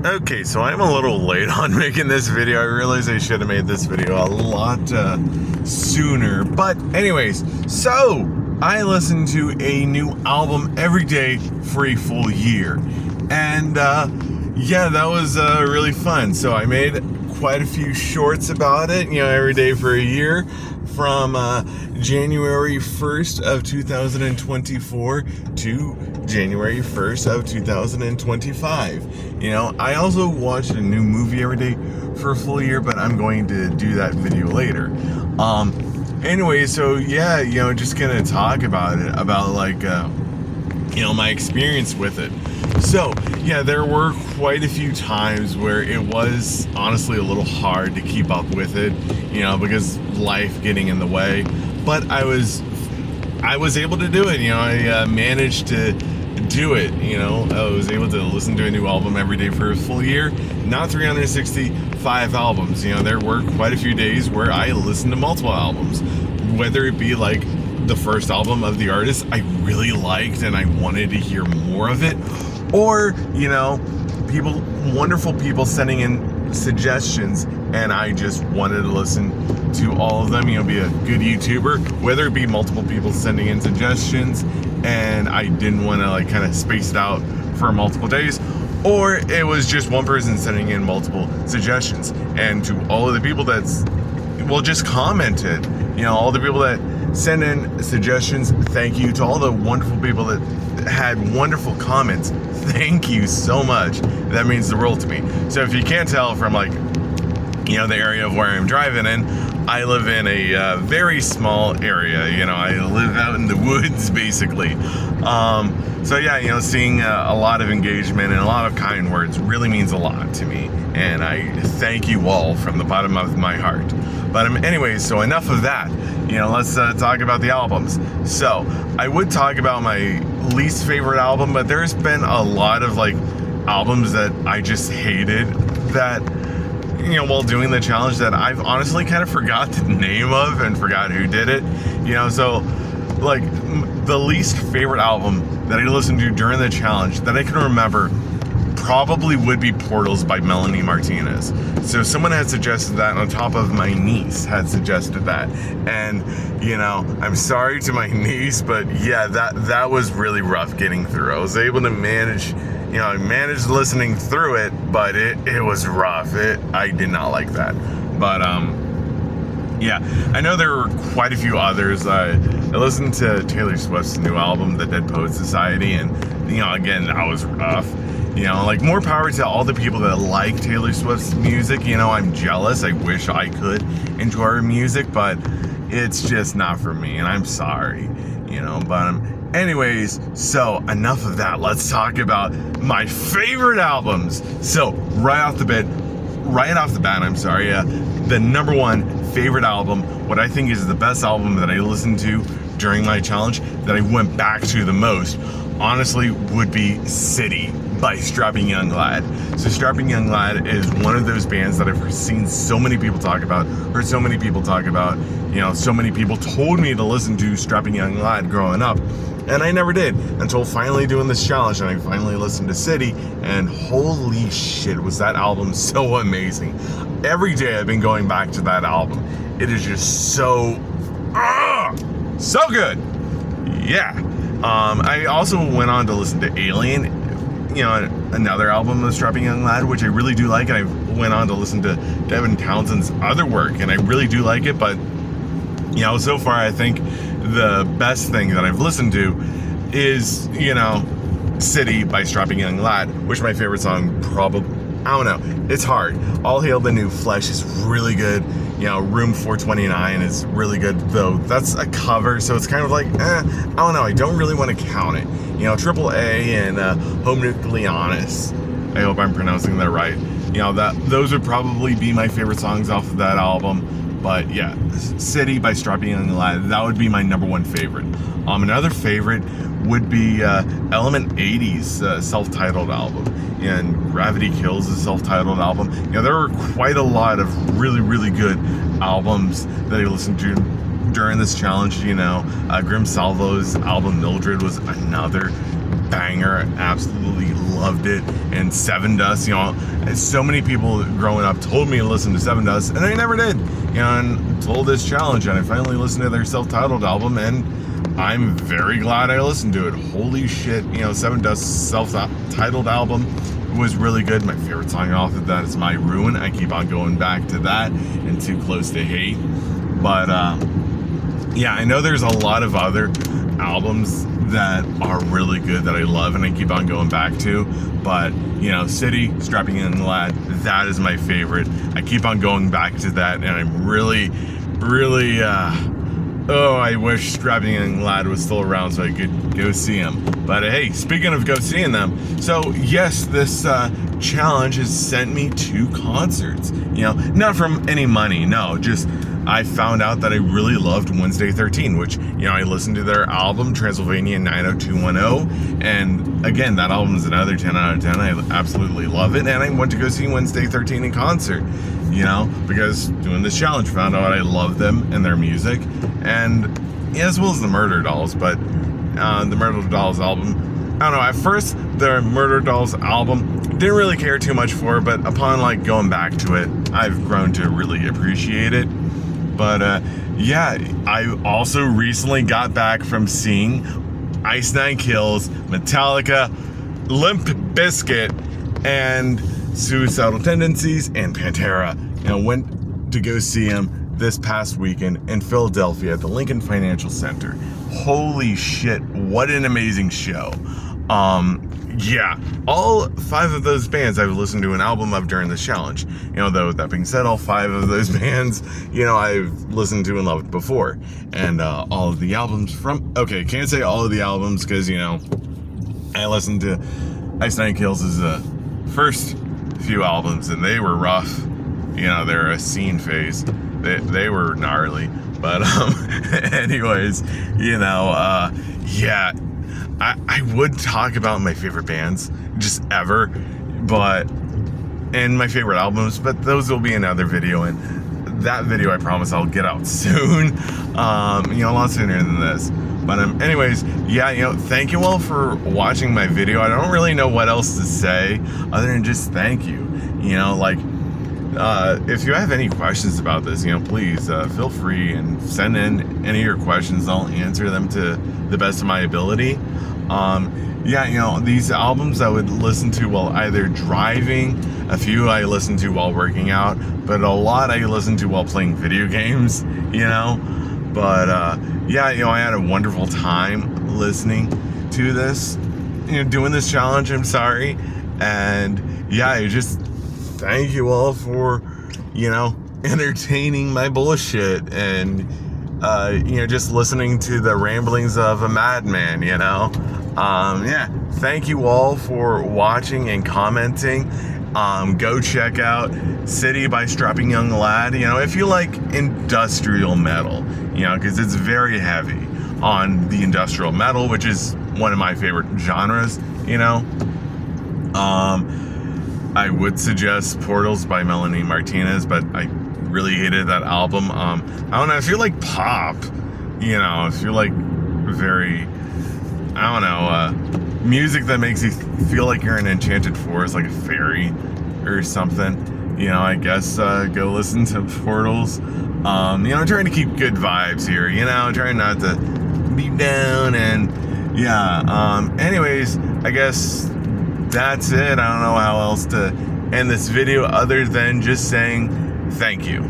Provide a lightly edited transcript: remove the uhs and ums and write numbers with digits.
Okay, so I'm a little late on making this video. I realize I should have made this video a lot sooner. But anyways, so I listen to a new album every day for a full year. And yeah, that was really fun. So I made quite a few shorts about it, every day for a year, from January 1st of 2024 to January 1st of 2025. I also watched a new movie every day for a full year, but I'm going to do that video later. Anyway, so yeah, just gonna talk about it, about like, my experience with it. So, yeah, there were quite a few times where it was honestly a little hard to keep up with it, because life getting in the way. But I was able to do it. I managed to do it. I was able to listen to a new album every day for a full year, not 365 albums. There were quite a few days where I listened to multiple albums, whether it be like the first album of the artist I really liked and I wanted to hear more of it, or wonderful people sending in suggestions and I just wanted to listen to all of them. Be a good YouTuber, whether it be multiple people sending in suggestions and I didn't want to like kind of space it out for multiple days, or it was just one person sending in multiple suggestions. And to all of the people that's just commented, all the people that send in suggestions, thank you. To all the wonderful people that had wonderful comments, thank you so much. That means the world to me. So if you can't tell from the area of where I'm driving in, I live in a very small area. I live out in the woods basically. So yeah, seeing a lot of engagement and a lot of kind words really means a lot to me, and I thank you all from the bottom of my heart. But anyways, so enough of that. Let's talk about the albums. So I would talk about my least favorite album, but there's been a lot of albums that I just hated that, while doing the challenge, that I've honestly kind of forgot the name of and forgot who did it. So the least favorite album that I listened to during the challenge that I can remember probably would be Portals by Melanie Martinez. So someone had suggested that, on top of my niece had suggested that. And, I'm sorry to my niece, but yeah, that was really rough getting through. I was able to manage, I managed listening through it, but it was rough. I did not like that. But, yeah, I know there were quite a few others. I listened to Taylor Swift's new album, The Dead Poets Society, and, again, that was rough. More power to all the people that like Taylor Swift's music. I'm jealous. I wish I could enjoy her music, but it's just not for me, and I'm sorry, but anyways, so enough of that. Let's talk about my favorite albums. So right off the bat, the number one favorite album, what I think is the best album that I listened to during my challenge, that I went back to the most, honestly, would be City by Strapping Young Lad. So Strapping Young Lad is one of those bands that I've seen so many people talk about, heard so many people talk about, so many people told me to listen to Strapping Young Lad growing up, and I never did until finally doing this challenge, and I finally listened to City, and holy shit, was that album so amazing. Every day I've been going back to that album. It is just so good. Yeah. I also went on to listen to Alien, another album of Strapping Young Lad, which I really do like, and I went on to listen to Devin Townsend's other work, and I really do like it. But so far I think the best thing that I've listened to is City by Strapping Young Lad, which my favorite song probably, I don't know, it's hard. All Hail the New Flesh is really good. Room 429 is really good, though that's a cover, so it's kind of like, I don't know, I don't really want to count it. Triple A and Home Nucleanis, I hope I'm pronouncing that right. Those would probably be my favorite songs off of that album. But yeah, City by Strapping Young Lad, that would be my number one favorite. Another favorite would be Element 80's self-titled album, and Gravity Kills' self-titled album. There were quite a lot of really, really good albums that I listened to during this challenge. Grim Salvo's album Mildred was another banger. Absolutely loved it. And Seven Dust, you know, so many people growing up told me to listen to Seven Dust, and I never did. You know, and until this challenge, and I finally listened to their self-titled album, and I'm very glad I listened to it. Holy shit, you know, Seven Dust's self-titled album was really good. My favorite song off of that is My Ruin. I keep on going back to that, and Too Close to Hate. But yeah, I know there's a lot of other albums that are really good that I love and I keep on going back to, but you know, City, Strapping Young Lad, that is my favorite. I keep on going back to that, and I'm really I wish Strapping Young Lad was still around so I could go see him. But hey, speaking of go seeing them, so yes, this challenge has sent me 2 concerts. You know, not from any money, no, just I found out that I really loved Wednesday 13, which, you know, I listened to their album, Transylvania 90210, and again, that album is another 10 out of 10. I absolutely love it, and I went to go see Wednesday 13 in concert, you know, because doing this challenge, found out I love them and their music, and yeah, as well as the Murder Dolls, but the Murder Dolls album, I don't know, at first, the Murder Dolls album, didn't really care too much for, but upon, like, going back to it, I've grown to really appreciate it. But yeah, I also recently got back from seeing Ice Nine Kills, Metallica, Limp Bizkit, and Suicidal Tendencies, and Pantera. You know, went to go see them this past weekend in Philadelphia at the Lincoln Financial Center. Holy shit, what an amazing show. Yeah, all 5 of those bands I've listened to an album of during this challenge. You know, though, that being said, all 5 of those bands, you know, I've listened to and loved before. And all of the albums from, okay, can't say all of the albums because, you know, I listened to Ice Nine Kills' first few albums, and they were rough. You know, they're a scene phase. They were gnarly. But anyways, you know, yeah, I would talk about my favorite bands just ever, and my favorite albums, but those will be another video, and that video I promise I'll get out soon, you know, a lot sooner than this. But anyways, yeah, you know, thank you all for watching my video. I don't really know what else to say other than just thank you. You know, like, if you have any questions about this, you know, please feel free and send in any of your questions. I'll answer them to the best of my ability. Yeah, you know, these albums I would listen to while either driving, a few I listen to while working out, but a lot I listen to while playing video games, you know. But yeah, you know, I had a wonderful time listening to this, you know, doing this challenge, I'm sorry. And yeah, I just thank you all for, you know, entertaining my bullshit and, you know, just listening to the ramblings of a madman, you know. Yeah, thank you all for watching and commenting. Go check out City by Strapping Young Lad, you know, if you like industrial metal, you know, because it's very heavy on the industrial metal, which is one of my favorite genres, you know. I would suggest Portals by Melanie Martinez, but I really hated that album. I don't know, if you like pop, you know, if you like very, I don't know, music that makes you feel like you're in an enchanted forest, like a fairy or something, you know, I guess go listen to Portals. You know, I'm trying to keep good vibes here, you know, trying not to be down, and yeah, anyways, I guess that's it. I don't know how else to end this video other than just saying thank you.